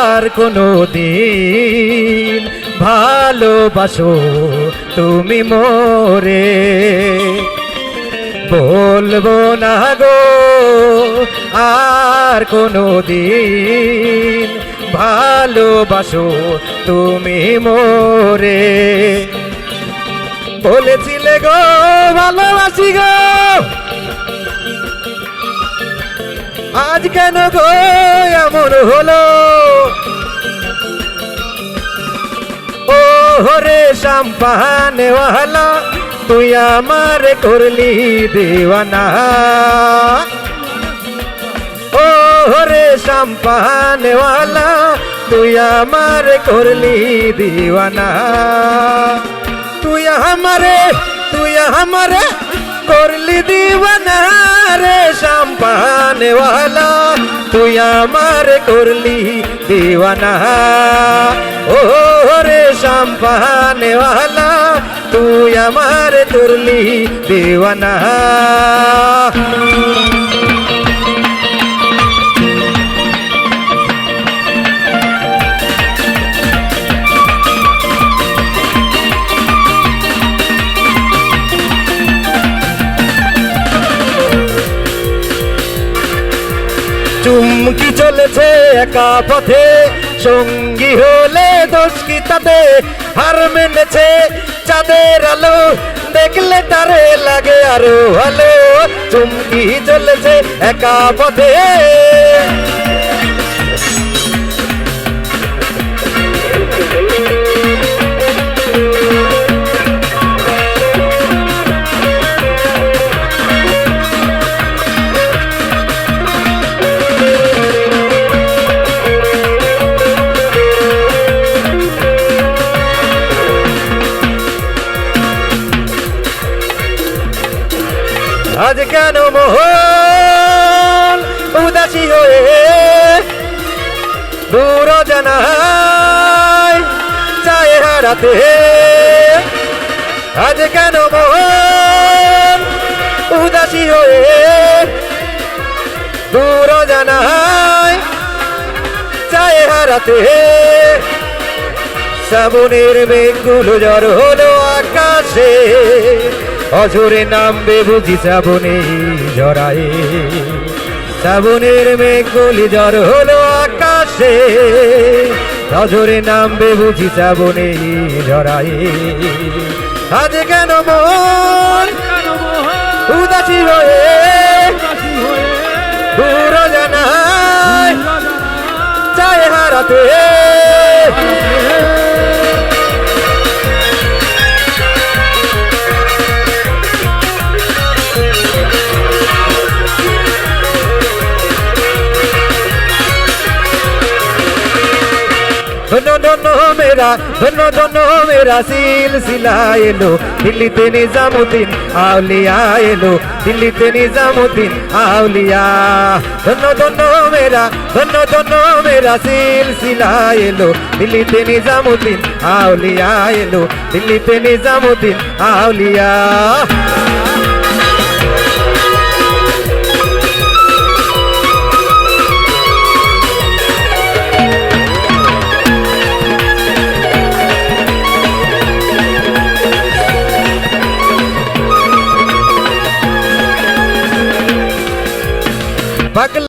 আর কোনো দিন ভালোবাসো তুমি মোরে। বলবো না গো আর কোনো দিন ভালোবাসো তুমি মোরে। বলেছিলে গো ভালোবাসি গো, আজ কেন গো এমন হলো? ও রে শাম্পানেওয়ালা, তুই আমার করলি দিওয়ানা। ও রে শাম্পানেওয়ালা, তুই আমার করলি দিওয়ানা। তুই আমারে করলি দিওয়ানা রে শাম্পানেওয়ালা, তুই আমার করলি দিওয়ানা। ও রে শাম্পানেওয়ালা, তুই আমার করলি দিওয়ানা। চুমকি চলেছে একা পথে, সঙ্গী হলে দোষ কি তাতে? হার মেনেছে চাঁদের আলো, দেখলে তারে লাগে আরো ভালো। চুমকি চলেছে একা পথে, আজ কেন মোহন উদাসী হয়ে দূর জানাই চায় হারাতে? আজ কেন মোহন উদাসী হয়ে দূর জানাই চায় হারাতে? শ্রাবণের মেঘগুলো ঝড় হলো আকাশে, অঝরে নামবে বুঝি শ্রাবণে ঝরায়ে। শ্রাবণের মেঘগুলি ঝড় হলো আকাশে, অঝরে নামবে বুঝি শ্রাবণে ঝরায়ে। আজ কেন মন উদাসী হয়ে দূর জানাই চায় হারাতে? ধন্য ধন্য মেরা সিলসিলা এলো, দিল্লিতে নিজামুদ্দিন আউলিয়া এলো, দিল্লিতে নিজামুদ্দিন আউলিয়া। ধন্য মেরা সিলসিলা এলো, দিল্লিতে নিজামুদ্দিন আউলিয়া এলো, দিল্লিতে নিজামুদ্দিন আউলিয়া। পাগল